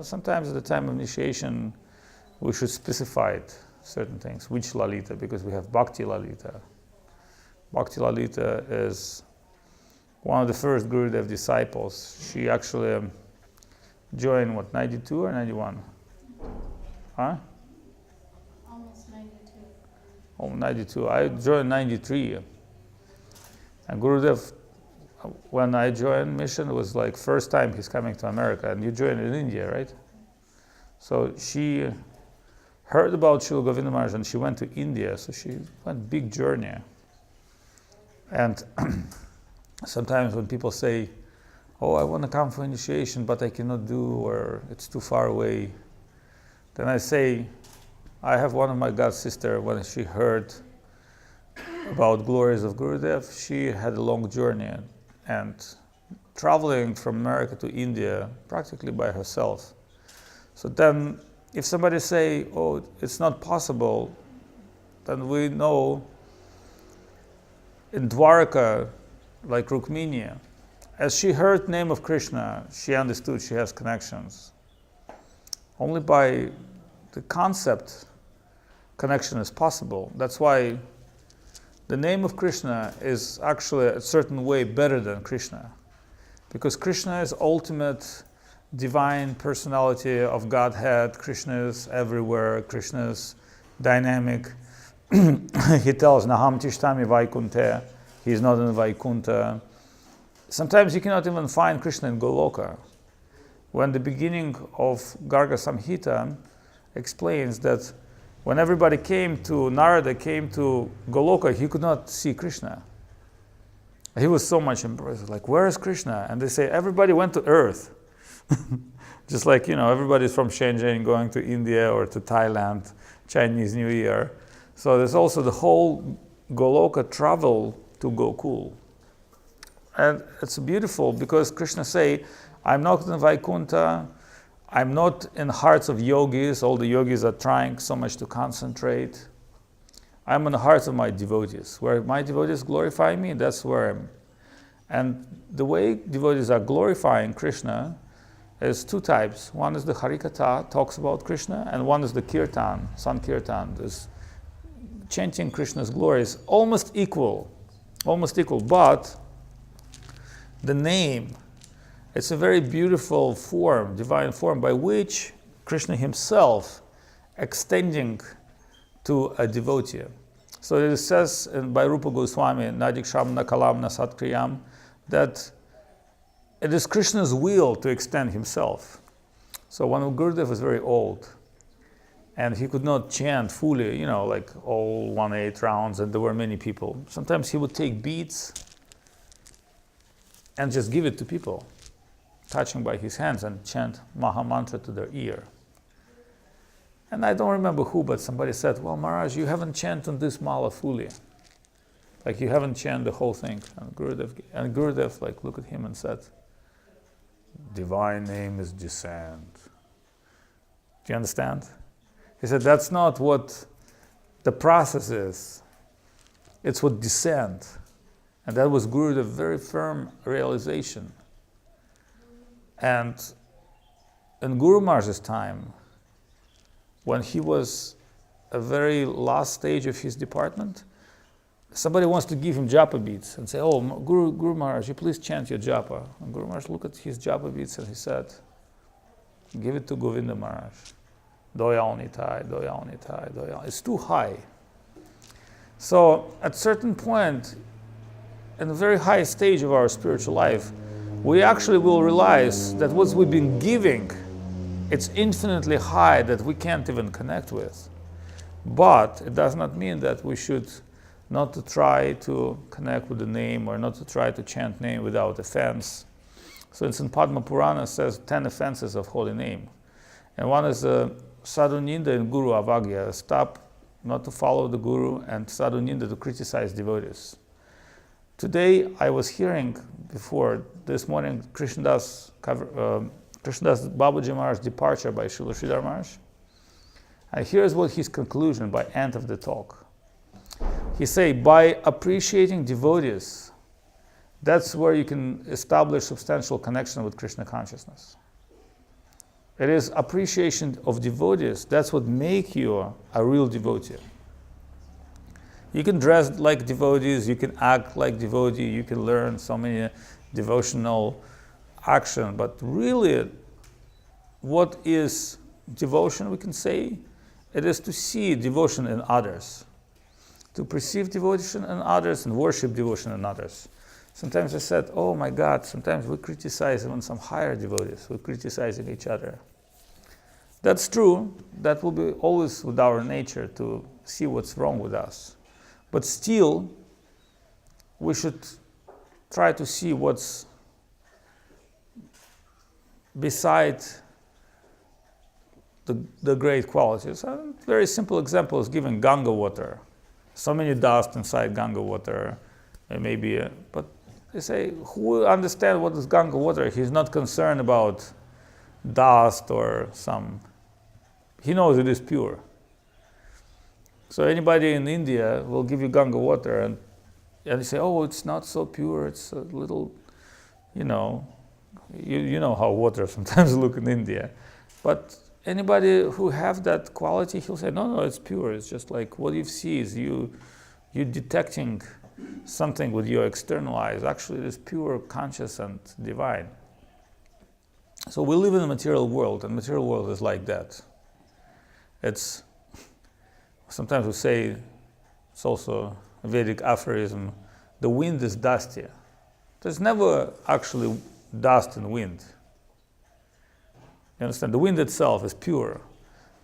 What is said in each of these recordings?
sometimes at the time of initiation, we should specify it, certain things, which Lalita, because we have Bhakti Lalita. Bhakti Lalita is one of the first Gurudev disciples. She actually joined, 92 or 91? Huh? Almost 92. Oh, 92. I joined 93. And Gurudev, when I joined mission, it was like first time he's coming to America, and you joined in India, right? So she heard about Srila Govinda Maharaj and she went to India, so she went big journey. And sometimes when people say, oh, I want to come for initiation, but I cannot do, or it's too far away, then I say, I have one of my god sister, when she heard about glories of Gurudev, she had a long journey and traveling from America to India practically by herself. So then if somebody say, oh, it's not possible, then we know in Dwarka, like Rukmini, as she heard name of Krishna, she understood she has connections. Only by the concept, connection is possible. That's why the name of Krishna is actually a certain way better than Krishna. Because Krishna is ultimate divine personality of Godhead. Krishna is everywhere. Krishna is dynamic. He tells, Naham Tishtami Vaikunte. He is not in Vaikunta. Sometimes you cannot even find Krishna in Goloka. When the beginning of Garga Samhita explains that when everybody came to, Narada came to Goloka, he could not see Krishna. He was so much impressed, like, where is Krishna? And they say, everybody went to earth. Just like, everybody's from Shenzhen going to India or to Thailand, Chinese New Year. So there's also the whole Goloka travel to Gokul. And it's beautiful because Krishna say, I'm not in Vaikunta, I'm not in hearts of yogis. All the yogis are trying so much to concentrate. I'm in the hearts of my devotees. Where my devotees glorify me, that's where I'm. And the way devotees are glorifying Krishna is two types. One is the Harikatha, talks about Krishna, and one is the Kirtan, Sankirtan, this chanting Krishna's glories, almost equal, but the name, it's a very beautiful form, divine form, by which Krishna himself extending to a devotee. So it says by Rupa Goswami, Nadiksham Nakalam Nasatkriyam, that it is Krishna's will to extend himself. So when Gurudev was very old, and he could not chant fully, like all 1/8 rounds, and there were many people. Sometimes he would take beads and just give it to people, touching by his hands, and chant Maha Mantra to their ear. And I don't remember who, but somebody said, well, Maharaj, you haven't chanted this mala fully. Like you haven't chanted the whole thing. And Gurudev looked at him and said, divine name is descent. Do you understand? He said, that's not what the process is. It's what descent. And that was Gurudev's very firm realization. And in Guru Maharaj's time, when he was a very last stage of his department, somebody wants to give him japa beads and say, oh, Guru Maharaj, you please chant your japa. And Guru Maharaj looked at his japa beads and he said, give it to Govinda Maharaj. Doyal Nitai, Doyal Nitai, Doyal. It's too high. So at a certain point, in a very high stage of our spiritual life, we actually will realize that what we've been giving, it's infinitely high that we can't even connect with. But it does not mean that we should not to try to connect with the name or not to try to chant name without offense. So it's in Padma Purana says 10 offenses of holy name. And one is sadhu ninda and guru avagya, stop not to follow the guru, and sadhu ninda to criticize devotees. Today I was hearing before this morning Krishnadas Babaji Maharaj's departure by Srila Sridhar Maharaj. And here's what his conclusion by end of the talk. He say, by appreciating devotees, that's where you can establish substantial connection with Krishna consciousness. It is appreciation of devotees. That's what makes you a real devotee. You can dress like devotees, you can act like devotee, you can learn so many devotional action, but really, what is devotion, we can say? It is to see devotion in others, to perceive devotion in others and worship devotion in others. Sometimes I said, oh my God, sometimes we criticize even some higher devotees, we're criticizing each other. That's true, that will be always with our nature to see what's wrong with us. But still, we should try to see what's beside the great qualities. A very simple example is giving Ganga water. So many dust inside Ganga water, but they say, who understands what is Ganga water? He's not concerned about dust or he knows it is pure. So anybody in India will give you Ganga water and they say, oh, it's not so pure, it's a little, you know how water sometimes look in India. But anybody who have that quality, he'll say, no, it's pure. It's just like what you see is you detecting something with your external eyes. Actually, it is pure, conscious, and divine. So we live in a material world, and material world is like that. Sometimes we say, it's also a Vedic aphorism, the wind is dusty. There's never actually dust in wind. You understand? The wind itself is pure,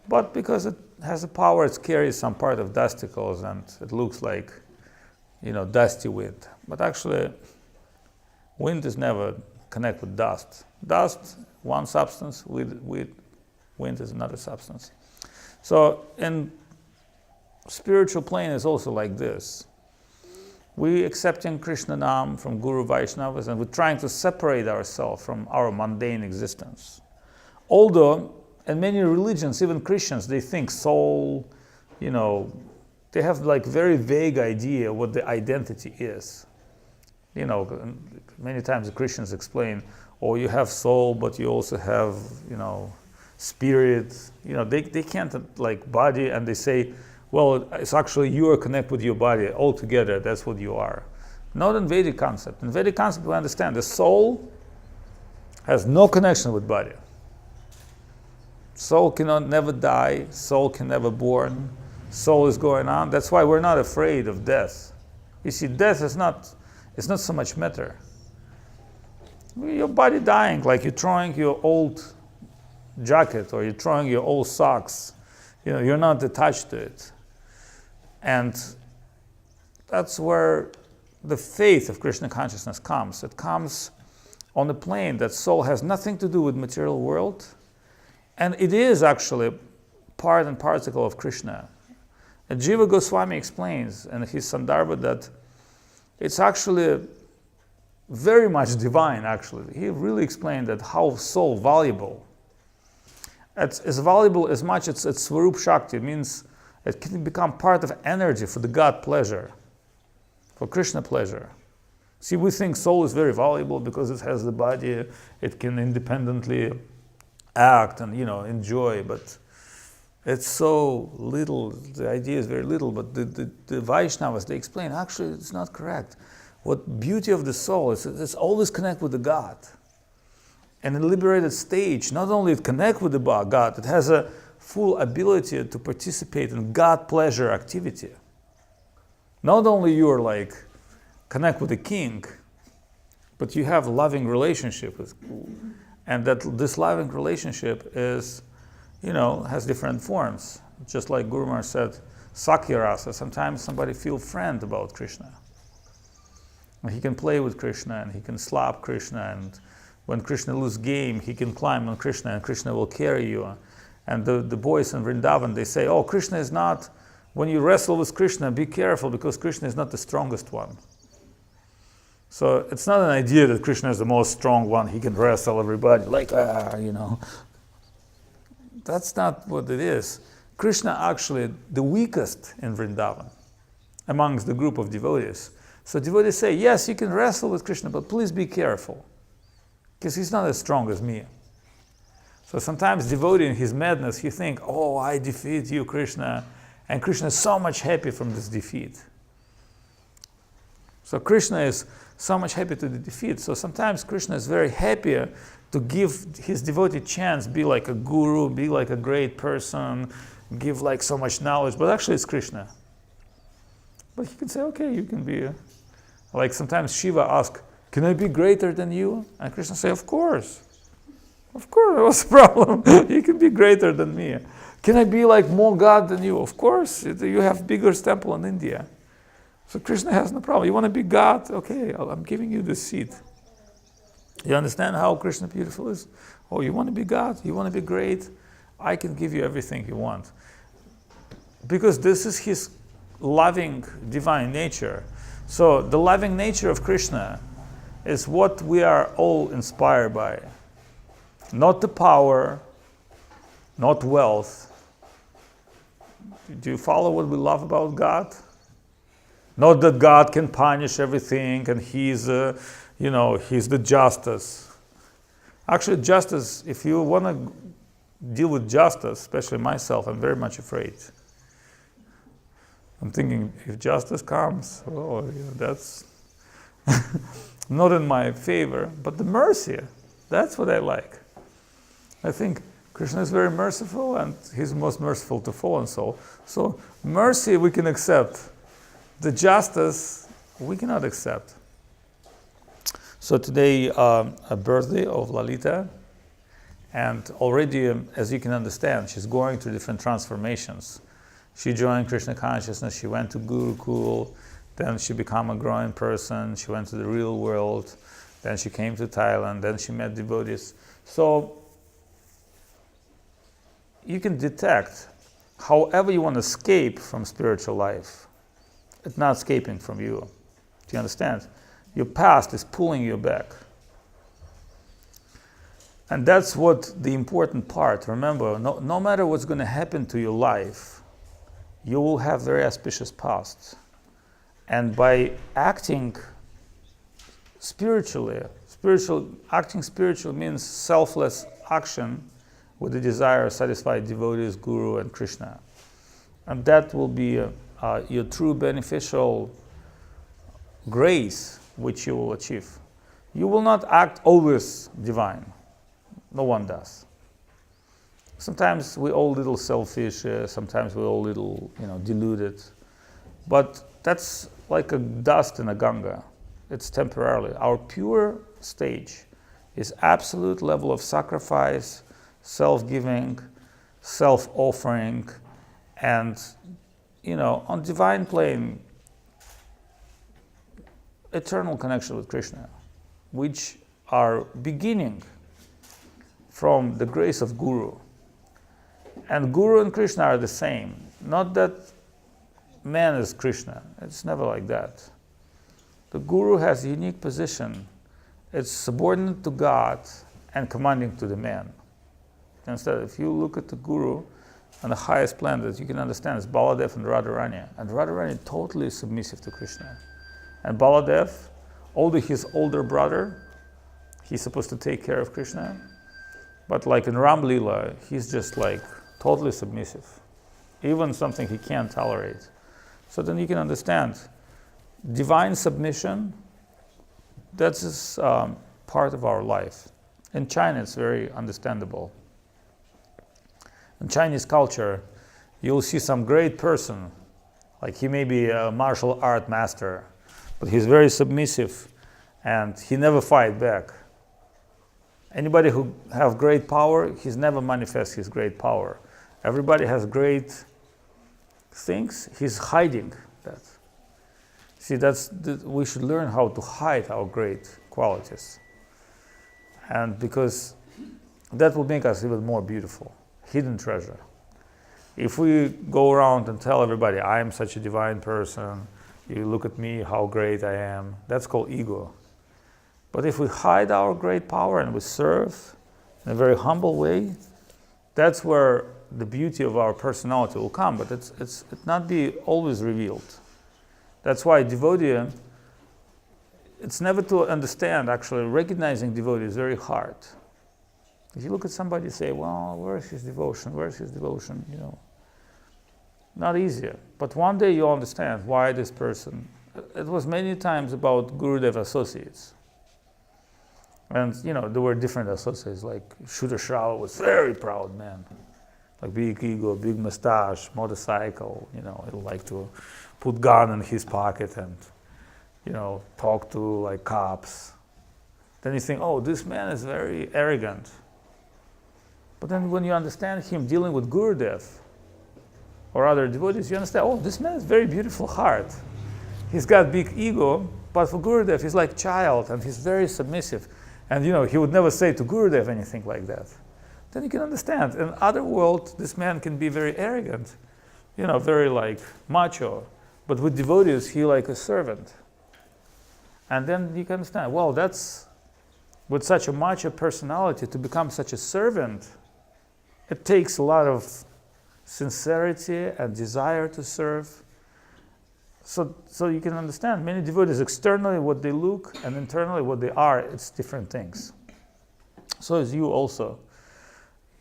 but because it has a power, it carries some part of dusticles, and it looks like, dusty wind. But actually, wind is never connect with dust. Dust, one substance, with wind is another substance. So in spiritual plane is also like this. We accepting Krishna Nam from Guru Vaishnavas, and we're trying to separate ourselves from our mundane existence. Although, in many religions, even Christians, they think soul, they have like very vague idea what the identity is. Many times the Christians explain, oh, you have soul, but you also have, spirit. They can't like body, and they say, well, it's actually you are connected with your body altogether. That's what you are. Not in Vedic concept. In Vedic concept, we understand the soul has no connection with body. Soul cannot never die. Soul can never born. Soul is going on. That's why we're not afraid of death. You see, death is not so much matter. Your body dying, like you're throwing your old jacket or you're throwing your old socks. You're not attached to it. And that's where the faith of Krishna consciousness comes. It comes on the plane that soul has nothing to do with material world, and it is actually part and particle of Krishna. And Jiva Goswami explains in his Sandarbha that it's actually very much divine, actually. He really explained that how soul valuable. It's as valuable as much as it's Swarup Shakti. It means it can become part of energy for the God pleasure, for Krishna pleasure. See, we think soul is very valuable because it has the body, it can independently act and enjoy, but it's so little, the idea is very little, but the Vaishnavas, they explain, actually it's not correct. What beauty of the soul is, it's always connect with the God. And in a liberated stage, not only it connect with the God, it has a full ability to participate in God pleasure activity. Not only you're like connect with the king, but you have a loving relationship with, and that this loving relationship is, has different forms. Just like Guru Maharaj said, Sakya Rasa, sometimes somebody feel friend about Krishna. And he can play with Krishna and he can slap Krishna, and when Krishna loses game, he can climb on Krishna and Krishna will carry you. And the boys in Vrindavan, they say, oh, Krishna is not, when you wrestle with Krishna, be careful because Krishna is not the strongest one. So it's not an idea that Krishna is the most strong one, he can wrestle everybody, That's not what it is. Krishna actually the weakest in Vrindavan amongst the group of devotees. So devotees say, yes, you can wrestle with Krishna, but please be careful, because he's not as strong as me. So sometimes devotee in his madness, he think, oh, I defeat you, Krishna. And Krishna is so much happy from this defeat. So Krishna is so much happy to the defeat. So sometimes Krishna is very happy to give his devotee chance, be like a guru, be like a great person, give like so much knowledge. But actually it's Krishna. But he can say, okay, you can be. Like sometimes Shiva asks, can I be greater than you? And Krishna say, of course. Of course, what's the problem? You can be greater than me. Can I be like more God than you? Of course, you have bigger temple in India. So Krishna has no problem. You want to be God? Okay, I'm giving you this seat. You understand how Krishna beautiful is? Oh, you want to be God? You want to be great? I can give you everything you want. Because this is his loving divine nature. So the loving nature of Krishna is what we are all inspired by. Not the power, not wealth. Do you follow what we love about God? Not that God can punish everything and he's the justice. Actually, justice, if you want to deal with justice, especially myself, I'm very much afraid. I'm thinking, if justice comes, that's not in my favor. But the mercy, that's what I like. I think Krishna is very merciful and he's most merciful to fallen soul. So mercy we can accept. The justice we cannot accept. So today a birthday of Lalita, and already, as you can understand, she's going through different transformations. She joined Krishna consciousness, she went to Gurukul, then she became a growing person, she went to the real world, then she came to Thailand, then she met devotees. So you can detect however you want to escape from spiritual life. It's not escaping from you. Do you understand? Your past is pulling you back. And that's what the important part. Remember, no matter what's going to happen to your life, you will have very auspicious past. And by acting spiritually, acting spiritual means selfless action with the desire to satisfy devotees, Guru, and Krishna. And that will be your true beneficial grace which you will achieve. You will not act always divine. No one does. Sometimes we're all a little selfish, sometimes we're all a little, deluded. But that's like a dust in a Ganga. It's temporarily. Our pure stage is absolute level of sacrifice, self-giving, self-offering, and, on divine plane, eternal connection with Krishna, which are beginning from the grace of Guru. And Guru and Krishna are the same. Not that man is Krishna. It's never like that. The Guru has a unique position. It's subordinate to God and commanding to the man. Instead, if you look at the Guru on the highest plan that you can understand, is Baladev and Radharani. And Radharani totally submissive to Krishna. And Baladev, although his older brother, he's supposed to take care of Krishna. But like in Ram Leela, he's just like totally submissive. Even something he can't tolerate. So then you can understand, divine submission, that's part of our life. In China, it's very understandable. In Chinese culture, you'll see some great person, like he may be a martial art master, but he's very submissive and he never fight back. Anybody who have great power, he's never manifest his great power. Everybody has great things, he's hiding that. See, we should learn how to hide our great qualities. And because that will make us even more beautiful. Hidden treasure. If we go around and tell everybody, I am such a divine person, you look at me, how great I am, that's called ego. But if we hide our great power and we serve in a very humble way, that's where the beauty of our personality will come, but it not be always revealed. That's why devotee, it's never to understand, actually recognizing devotee is very hard. If you look at somebody and say, well, where's his devotion? Where's his devotion? Not easier. But one day you understand why this person. It was many times about Gurudev associates. And, there were different associates, like Srila was very proud man. Like big ego, big mustache, motorcycle, he'd like to put gun in his pocket and, talk to like cops. Then you think, oh, this man is very arrogant. But then when you understand him dealing with Gurudev or other devotees, you understand, oh, this man is very beautiful heart. He's got big ego, but for Gurudev, he's like child and he's very submissive. And he would never say to Gurudev anything like that. Then you can understand. In other world, this man can be very arrogant, very like macho. But with devotees, he like a servant. And then you can understand, well, that's, with such a macho personality, to become such a servant, it takes a lot of sincerity and desire to serve. So you can understand, many devotees, externally what they look and internally what they are, it's different things. So is you also.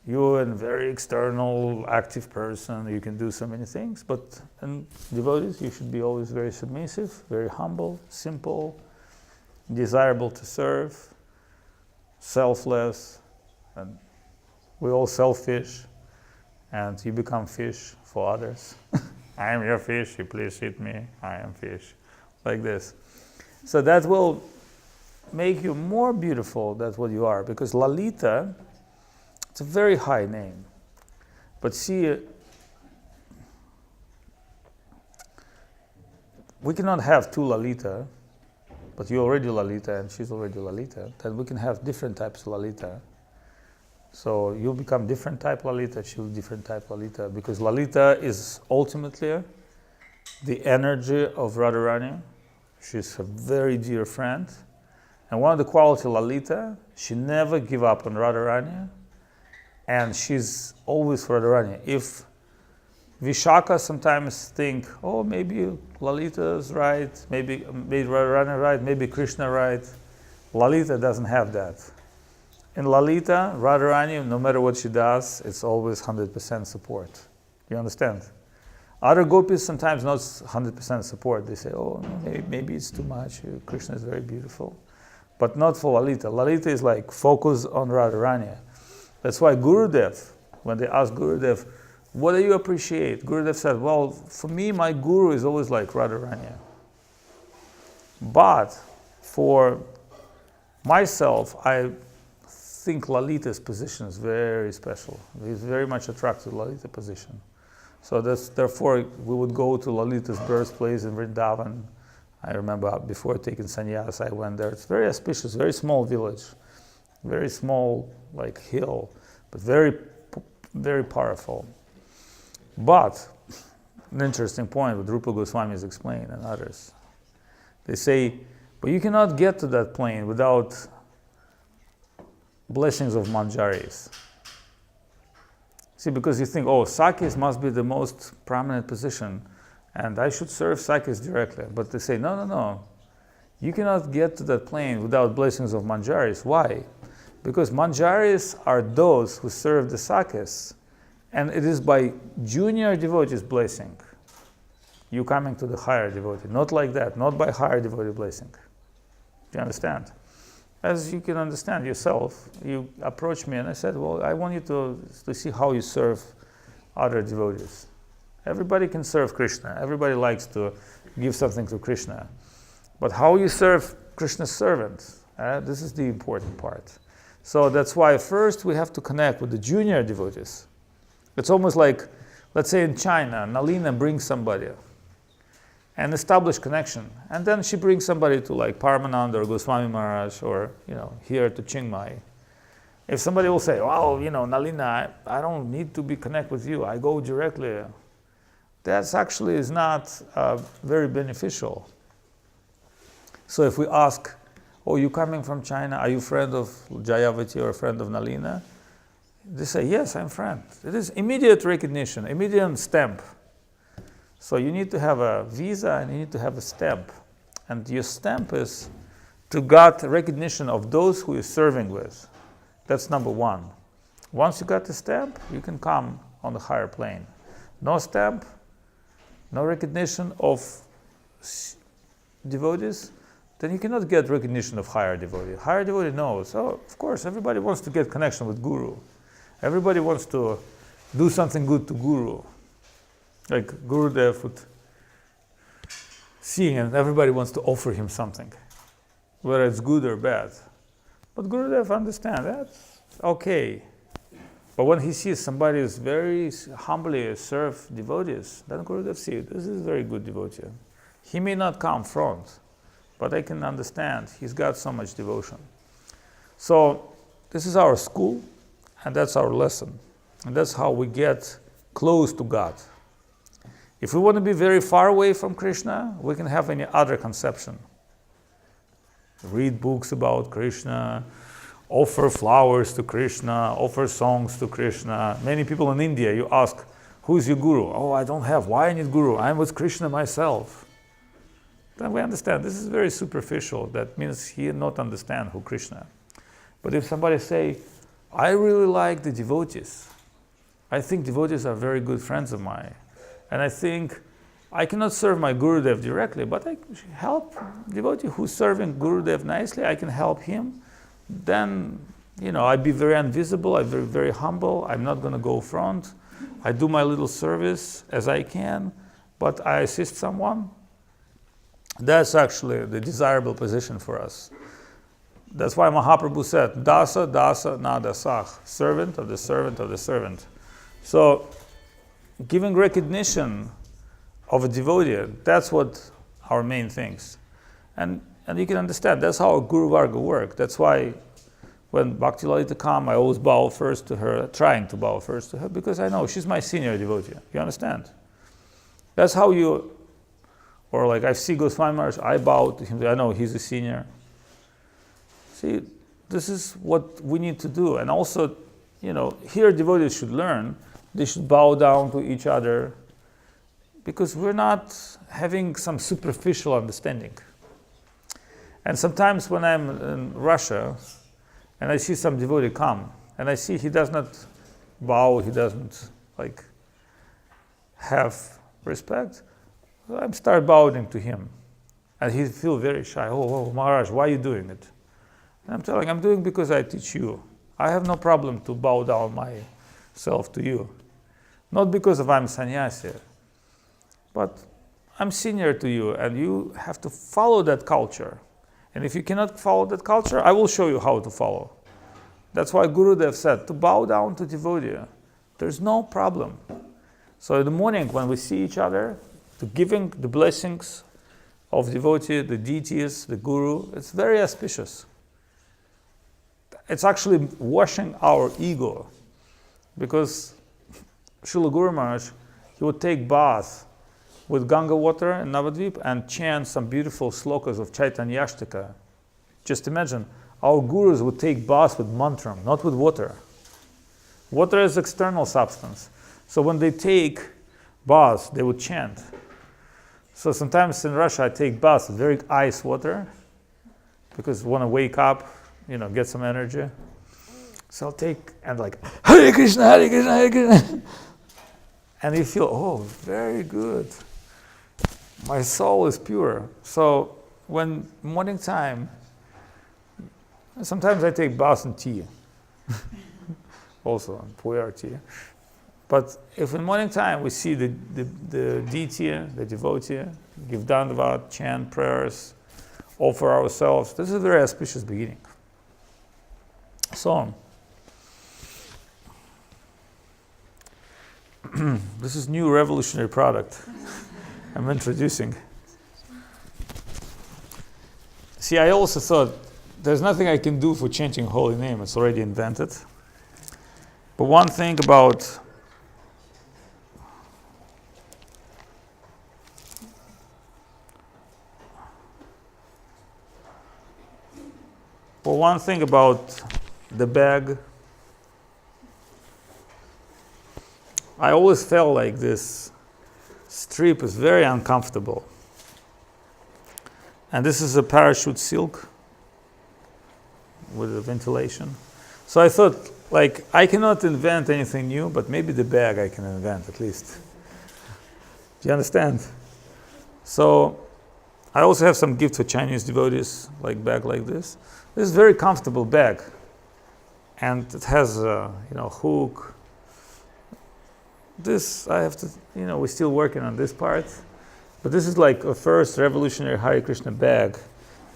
You're a very external, active person, you can do so many things, but in devotees, you should be always very submissive, very humble, simple, desirable to serve, selfless, and we're all selfish, and you become fish for others. I am your fish, you please eat me, I am fish, like this. So that will make you more beautiful than what you are, because Lalita, it's a very high name. But see, we cannot have two Lalita, but you're already Lalita and she's already Lalita. Then we can have different types of Lalita. So you'll become different type Lalita, she'll be different type Lalita, because Lalita is ultimately the energy of Radharani. She's a very dear friend. And one of the qualities of Lalita, she never give up on Radharani, and she's always for Radharani. If Vishaka sometimes think, oh, maybe Lalita is right, maybe Radharani right, maybe Krishna right, Lalita doesn't have that. In Lalita, Radharani, no matter what she does, it's always 100% support. You understand? Other gopis sometimes not 100% support. They say, oh, maybe it's too much. Krishna is very beautiful. But not for Lalita. Lalita is like focus on Radharani. That's why Gurudev, when they asked Gurudev, what do you appreciate? Gurudev said, well, for me, my guru is always like Radharani. But for myself, I think Lalita's position is very special. He's very much attracted to Lalita's position. So therefore, we would go to Lalita's birthplace in Vrindavan. I remember before taking sannyas, I went there. It's very auspicious, very small village, very small, like hill, but very, very powerful. But an interesting point, what Rupa Goswami has explained and others, they say, but you cannot get to that plane without blessings of manjaris. See, because you think, oh, Sakis must be the most prominent position, and I should serve Sakis directly. But they say, no. You cannot get to that plane without blessings of manjaris. Why? Because manjaris are those who serve the Sakis, and it is by junior devotee's blessing you coming to the higher devotee. Not like that, not by higher devotee blessing. Do you understand? As you can understand yourself, you approached me and I said, well, I want you to see how you serve other devotees. Everybody can serve Krishna. Everybody likes to give something to Krishna. But how you serve Krishna's servants, this is the important part. So that's why first we have to connect with the junior devotees. It's almost like, let's say in China, Nalina brings somebody and establish connection. And then she brings somebody to like Paramananda or Goswami Maharaj or, here to Chiang Mai. If somebody will say, well, Nalina, I don't need to be connected with you. I go directly. That's actually is not very beneficial. So if we ask, oh, you coming from China? Are you a friend of Jayavati or a friend of Nalina? They say, yes, I'm a friend. It is immediate recognition, immediate stamp. So you need to have a visa and you need to have a stamp. And your stamp is to get recognition of those who you're serving with. That's number one. Once you got the stamp, you can come on the higher plane. No stamp, no recognition of devotees, then you cannot get recognition of higher devotee. Higher devotee knows, oh, of course, everybody wants to get connection with Guru. Everybody wants to do something good to Guru. Like Gurudev would see and everybody wants to offer him something, whether it's good or bad. But Gurudev understands that's okay. But when he sees somebody is very humbly serve devotees, then Gurudev sees, this is a very good devotee. He may not come front, but I can understand he's got so much devotion. So this is our school, and that's our lesson. And that's how we get close to God. If we want to be very far away from Krishna, we can have any other conception. Read books about Krishna, offer flowers to Krishna, offer songs to Krishna. Many people in India, you ask, who is your guru? Oh, I don't have. Why I need guru? I'm with Krishna myself. Then we understand this is very superficial. That means he not understand who Krishna. But if somebody say, I really like the devotees. I think devotees are very good friends of mine. And I think I cannot serve my Gurudev directly, but I help devotee who's serving Gurudev nicely. I can help him. Then, I'd be very invisible. I'm very, very humble. I'm not going to go front. I do my little service as I can, but I assist someone. That's actually the desirable position for us. That's why Mahaprabhu said, Dasa, Dasa, na dasah, servant of the servant of the servant. So, giving recognition of a devotee, that's what our main things. And you can understand, that's how Guru Varga work. That's why when Bhakti Lalita come, I always bow first to her, trying to bow first to her, because I know she's my senior devotee. You understand? That's how you, or like I see Goswami Maharaj, I bow to him, I know he's a senior. See, this is what we need to do. And also, here devotees should learn, they should bow down to each other, because we're not having some superficial understanding. And sometimes when I'm in Russia, and I see some devotee come, and I see he does not bow, he doesn't have respect, I start bowing to him. And he feels very shy. Oh, Maharaj, why are you doing it? And I'm telling, I'm doing because I teach you. I have no problem to bow down myself to you. Not because I'm sannyasi, but I'm senior to you, and you have to follow that culture. And if you cannot follow that culture, I will show you how to follow. That's why Gurudev said, to bow down to devotee, there's no problem. So in the morning when we see each other, to giving the blessings of devotee, the deities, the Guru, it's very auspicious. It's actually washing our ego, because Srila Guru Maharaj, he would take bath with Ganga water in Avadhut and chant some beautiful slokas of Chaitanya Ashtaka. Just imagine, our gurus would take bath with mantram, not with water. Water is external substance. So when they take bath, they would chant. So sometimes in Russia, I take bath with very ice water, because I want to wake up, get some energy. So I'll take, and Hare Krishna, Hare Krishna, Hare Krishna. And you feel, oh, very good. My soul is pure. So when morning time, sometimes I take bath and tea. Also, puer tea. But if in morning time we see the deity, the devotee, give dandavat, chant prayers, offer ourselves, this is a very auspicious beginning. So, this is new revolutionary product I'm introducing. See, I also thought there's nothing I can do for chanting holy name. It's already invented. But one thing about the bag, I always felt like this strip is very uncomfortable. And this is a parachute silk with the ventilation. So I thought, like, I cannot invent anything new, but maybe the bag I can invent at least. Do you understand? So I also have some gifts for Chinese devotees, like bag like this. This is a very comfortable bag, and it has a hook. This I have to, we're still working on this part, but this is like a first revolutionary Hare Krishna bag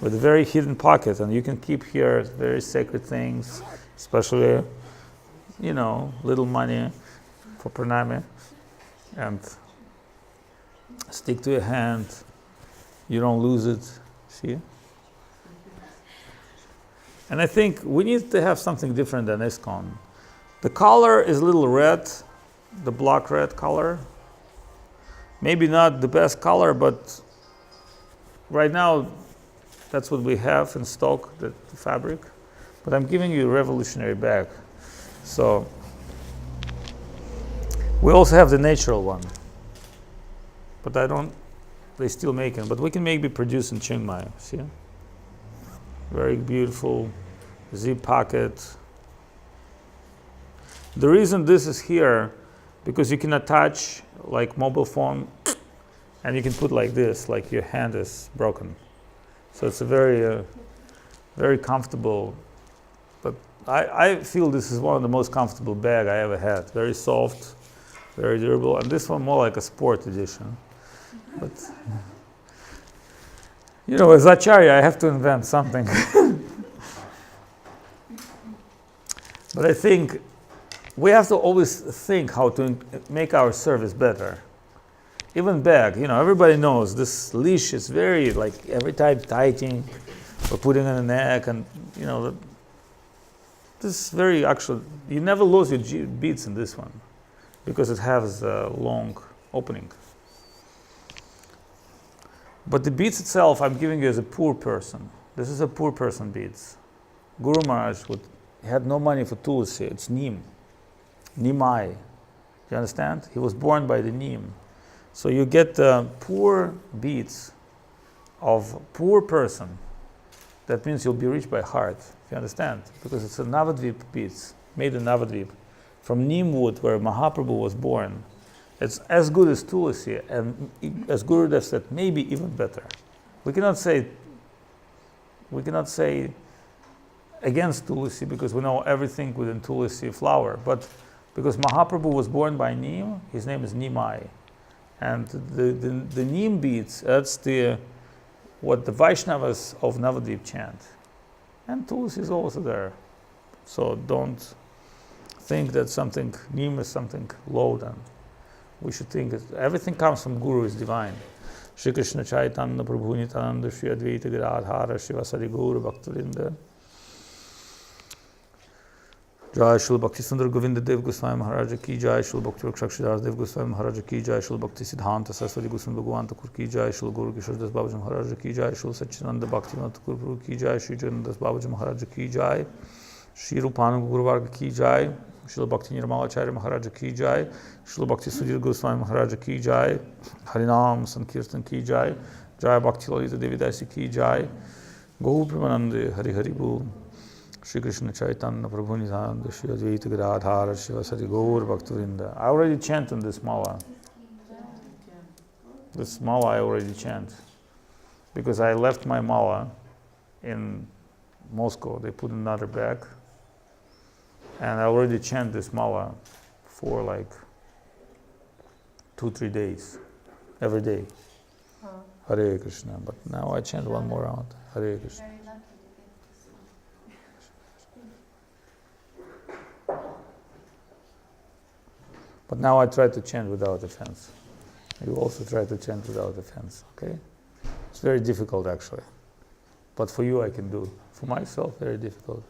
with a very hidden pocket, and you can keep here very sacred things, especially, little money for pranami, and stick to your hand. You don't lose it. See? And I think we need to have something different than ISKCON. The color is a little red, the block red color. Maybe not the best color, but right now that's what we have in stock, the fabric. But I'm giving you a revolutionary bag. So we also have the natural one. But they still make it. But we can maybe produce in Chiang Mai. See? Very beautiful zip pocket. The reason this is here, because you can attach like mobile phone, and you can put like this, like your hand is broken. So it's a very, very comfortable. But I feel this is one of the most comfortable bag I ever had. Very soft, very durable, and this one more like a sport edition. But as Acharya, I have to invent something. But I think we have to always think how to make our service better. Even bag, everybody knows this leash is very, like, every time tightening or putting on the neck, and this is very actual. You never lose your beads in this one because it has a long opening. But the beads itself, I'm giving you as a poor person. This is a poor person beads. Guru Maharaj had no money for tulsi. It's neem. Nimai. Do you understand? He was born by the neem. So you get poor beads of poor person. That means you'll be rich by heart. If you understand? Because it's a Navadvip beads, made in Navadvip, from neem wood where Mahaprabhu was born. It's as good as tulsi, and as Gurudev said, maybe even better. We cannot say against tulsi because we know everything within tulsi flower. But because Mahaprabhu was born by neem, his name is Nimai, and the neem beads. That's what the Vaishnavas of Navadvip chant, and tulsi is also there. So don't think that neem is something low then. We should think that everything comes from Guru is divine. Shri Krishna Chaitanya Prabhu Nityananda Shri Advaita Gadadhara Shivasari Gaura Bhaktavinda. Jai Shri Bhakti Sundar Govinda Dev Goswami Maharaj Ki Jai, Shri Bhakti Rakshakshidhar Dev Goswami Maharaj Ki Jai, Shri Bhakti Siddhanta Saraswati Goswami Bhagavan Thakur Ki Jai, Shri Guru Kishore Das Babaji Maharaj Ki Jai, Shri Satchidananda Bhaktivinoda Thakur Prabhu Ki Jai, Shri Jagannath Das Babaji Maharaj Ki Jai, Shri Rupananda Guru Varga Ki Jai, Shri Bhakti Nirmalacharya Maharaj Ki Jai, Shri Bhakti Sudhir Goswami Maharaj Ki Jai, Harinam Sankirtan Ki Jai, Jai Bhakti Lalita Devi Dasi Ki Jai, Gaur Premanande Hari Hari Bol, Shri Krishna Chaitanya Prabhu Nityananda Shri Advaita Gadadhara Shivasari Gaur Bhaktavinda. I already chant on this mala. This mala I already chant. Because I left my mala in Moscow. They put another bag. And I already chant this mala for like 2-3 days, every day. Hare Krishna. But now I chant one more round. Hare Krishna. But now I try to chant without offense. You also try to chant without offense, okay? It's very difficult actually. But for you I can do. For myself, very difficult.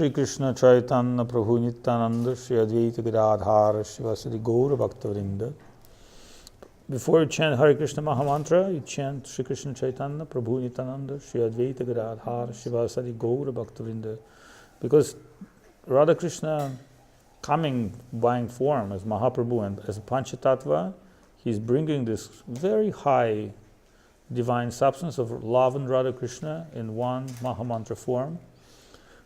Shri Krishna Chaitanya Prabhu Nityananda Shri Advaita Gadadhara Shivasadi Gaura Bhaktavrinda. Before you chant Hare Krishna Mahamantra, you chant Shri Krishna Chaitanya Prabhu Nityananda Shri Advaita Gadadhara Shivasadi Gaura Bhaktavrinda. Because Radha Krishna coming buying form as Mahaprabhu and as a Panchatattva, he's bringing this very high divine substance of love and Radha Krishna in one Mahamantra form.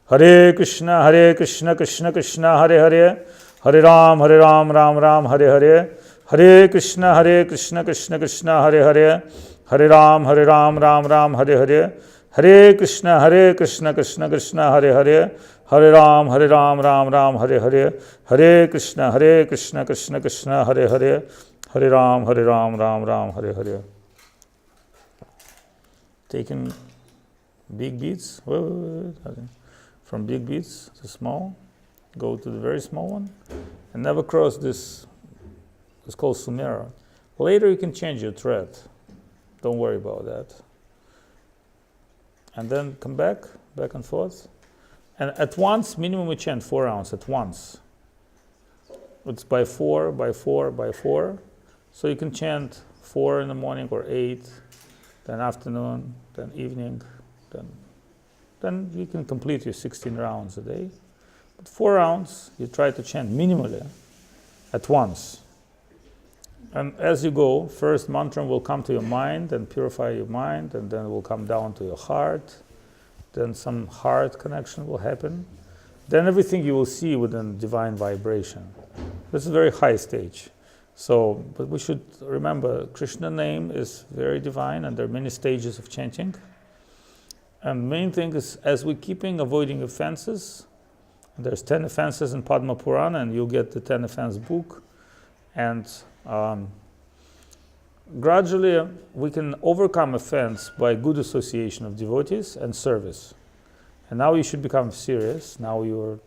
Hare Krishna, Krishna Krishna, Hare Hare, Hare Ram, Ram Ram, Hare Hare, Hare Krishna, Krishna Krishna, Hare Hare, Hare Ram, Ram Ram, Hare Hare, Hare Krishna, Krishna Krishna, Hare Hare, Hare Ram, Ram, Hare Hare, Hare Krishna, Krishna Krishna, Hare Hare, Hare Ram, Ram, Hare Hare. Taking big beats, from big beats to small, go to the very small one, and never cross this. It's called Sumera. Later you can change your thread. Don't worry about that. And then come back and forth. And at once, minimum we chant 4 rounds at once. It's by 4, by 4, by 4. So you can chant 4 in the morning or 8, then afternoon, then evening, then you can complete your 16 rounds a day. But 4 rounds, you try to chant minimally at once. And as you go, first mantra will come to your mind and purify your mind, and then it will come down to your heart. Then some heart connection will happen. Then everything you will see within divine vibration. This is a very high stage. So, but we should remember, Krishna name is very divine, and there are many stages of chanting. And main thing is, as we keeping avoiding offenses, there's 10 offenses in Padma Purana, and you'll get the 10 offense book. And gradually we can overcome offense by good association of devotees and service. And now you should become serious. Now you're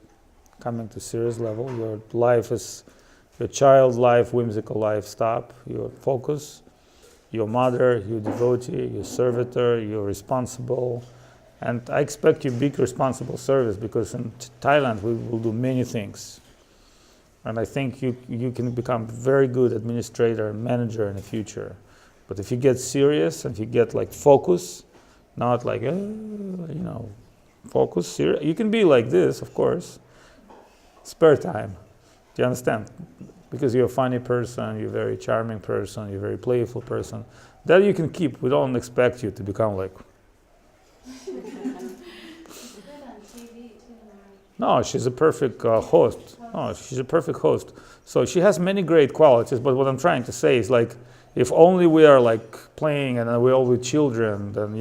coming to serious level. Your life is, your child life, whimsical life, stop. Your focus, your mother, your devotee, your servitor, you're responsible. And I expect you big responsible service, because in Thailand we will do many things. And I think you can become very good administrator and manager in the future. But if you get serious and you get like focus, not like, focus, serious. You can be like this, of course. Spare time. Do you understand? Because you're a funny person, you're a very charming person, you're a very playful person. That you can keep. We don't expect you to become like... No, she's a perfect host. Oh, she's a perfect host. So she has many great qualities, but what I'm trying to say is like, if only we are like playing and we're all with children, then,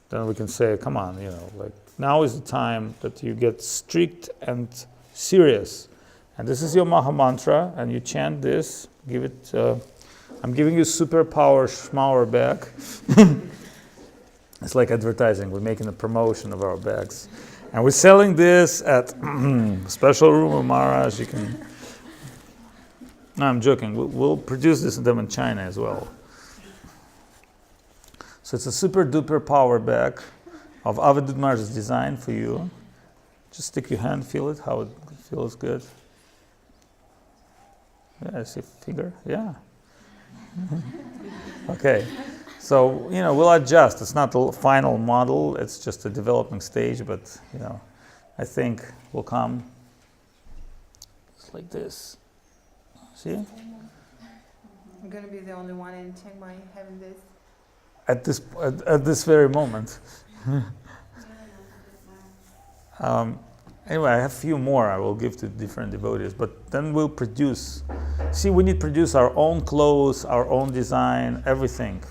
then we can say, come on, like now is the time that you get strict and serious. And this is your Maha Mantra, and you chant this, give it, I'm giving you superpower schmauer bag. It's like advertising, we're making a promotion of our bags. And we're selling this at special room of Maharaj. You can. No, I'm joking. We'll produce them in China as well. So it's a super duper power bag of Avadhut Maharaj's design for you. Just stick your hand, feel it, how it feels good. Yeah, see finger? Yeah. Okay. So, we'll adjust. It's not the final model. It's just a developing stage, but, I think we'll come. It's like this. See? I'm going to be the only one in Chiang Mai having this. At this very moment. Anyway, I have a few more I will give to different devotees, but then we'll produce. See, we need to produce our own clothes, our own design, everything.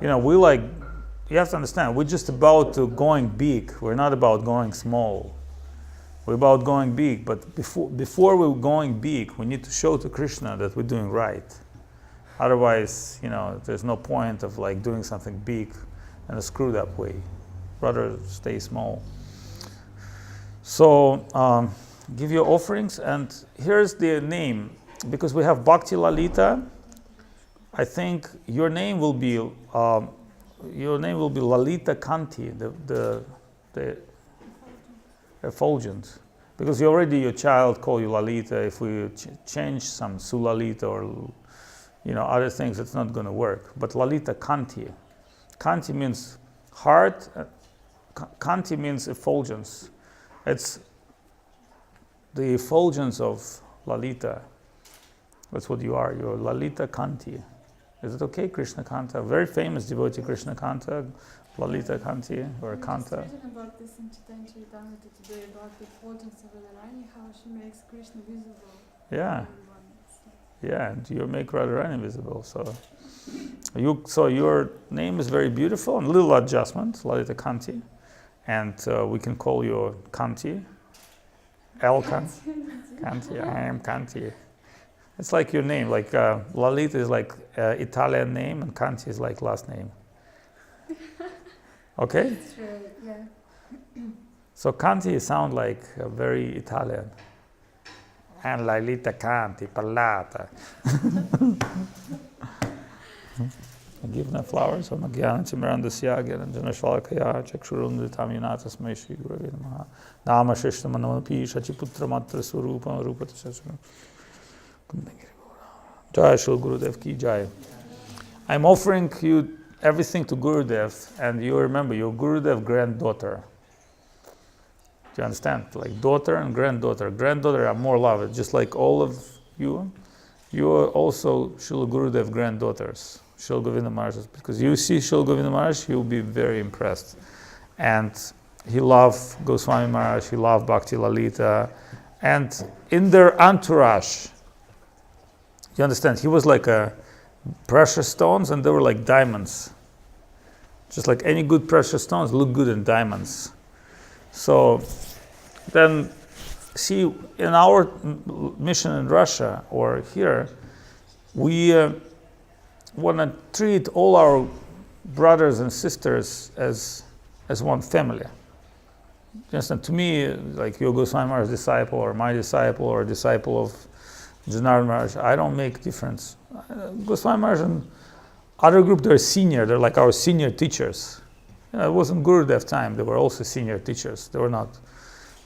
You have to understand, we're just about to going big. We're not about going small. We're about going big, but before we're going big, we need to show to Krishna that we're doing right. Otherwise, there's no point of like doing something big in a screwed up way. Rather stay small. So, give your offerings, and here's the name. Because we have Bhakti Lalita, I think your name will be Lalita Kanti. effulgent. Because your child call you Lalita. If we change some Sulalita or other things, it's not going to work. But Lalita Kanti. Kanti means heart. Kanti means effulgence. It's the effulgence of Lalita. That's what you are. You're Lalita Kanti. Is it okay? Krishna Kanta. Very famous devotee, Krishna Kanta, Lalita Kanti, or Kanta. I was reading about this in Chaitanya Charitamrita today, about the effulgence of Radharani, how she makes Krishna visible. Yeah. To everyone. Yeah, and you make Radharani visible. So your name is very beautiful, and a little adjustment, Lalita Kanti. And we can call you Kanti. Kanti, I am Kanti. It's like your name, like Lalita is like Italian name, and Kanti is like last name. Okay? That's right, yeah. So Kanti sound like very Italian. And Lalita Kanti, Parlata. Give them flowers. Om Agyanam Timrandasya Gyananjana Shalakaya Chakshurunditam Yanatasmai Shri Gurave Namaha Nama Shishtamanamapi Shachiputra Matra Swarupam Rupata Jai Shri Gurudev Ki Jai. I'm offering you everything to Gurudev, and you remember your Gurudev granddaughter. Do you understand? Like daughter and granddaughter. Granddaughter are more loved, just like all of you. You are also Srila Gurudev granddaughters, Srila Govinda Maharaj. Because you see Srila Govinda Maharaj, you'll be very impressed. And he loved Goswami Maharaj, he loved Bhakti Lalita. And in their entourage, you understand, he was like a precious stones and they were like diamonds. Just like any good precious stones look good in diamonds. So then, see, in our mission in Russia or here, we want to treat all our brothers and sisters as one family. You understand? To me, like your Goswami Maharaj's disciple or my disciple or disciple of Janardhan Maharaj, I don't make difference. Goswami Maharaj and other group, they're senior. They're like our senior teachers. It wasn't Gurudev time. They were also senior teachers. They were not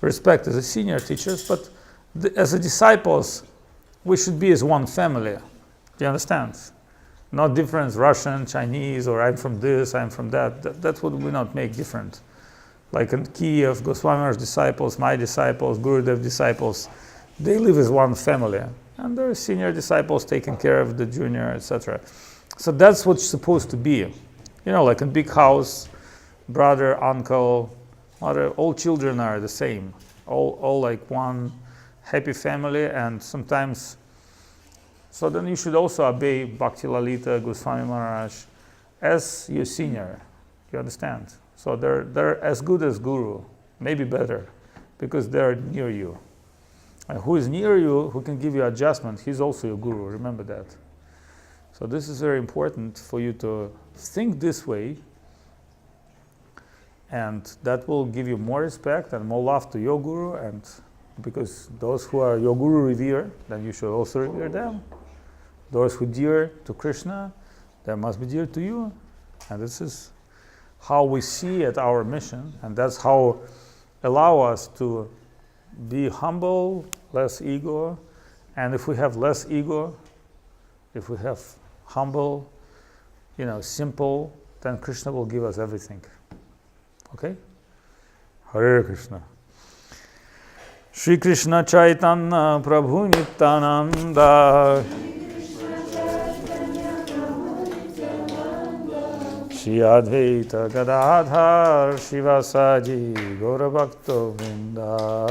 respected as senior teachers, but as a disciples, we should be as one family. Do you understand? Not difference, Russian, Chinese, or I'm from this, I'm from that. That's what we not make different. Like in Kiev, Goswami Maharaj disciples, my disciples, Gurudev disciples, they live as one family. And there are senior disciples taking care of the junior, etc. So that's what's supposed to be. Like in big house, brother, uncle, mother, all children are the same. All like one happy family, and sometimes. So then you should also obey Bhakti Lalita, Goswami Maharaj as your senior. You understand? So they're as good as Guru, maybe better, because they're near you. And who is near you, who can give you adjustment, he's also your Guru. Remember that. So this is very important for you to think this way. And that will give you more respect and more love to your Guru, and because those who are your Guru revere, then you should also revere them. Those who dear to Krishna, they must be dear to you. And this is how we see at our mission, and that's how allow us to be humble, less ego. And if we have less ego, if we have humble, simple, then Krishna will give us everything. Okay? Hare Krishna. Shri Krishna Chaitanya Prabhu Nityananda Shri Advaita Gadadhar Shivasaji Gaura Bhakta Vrinda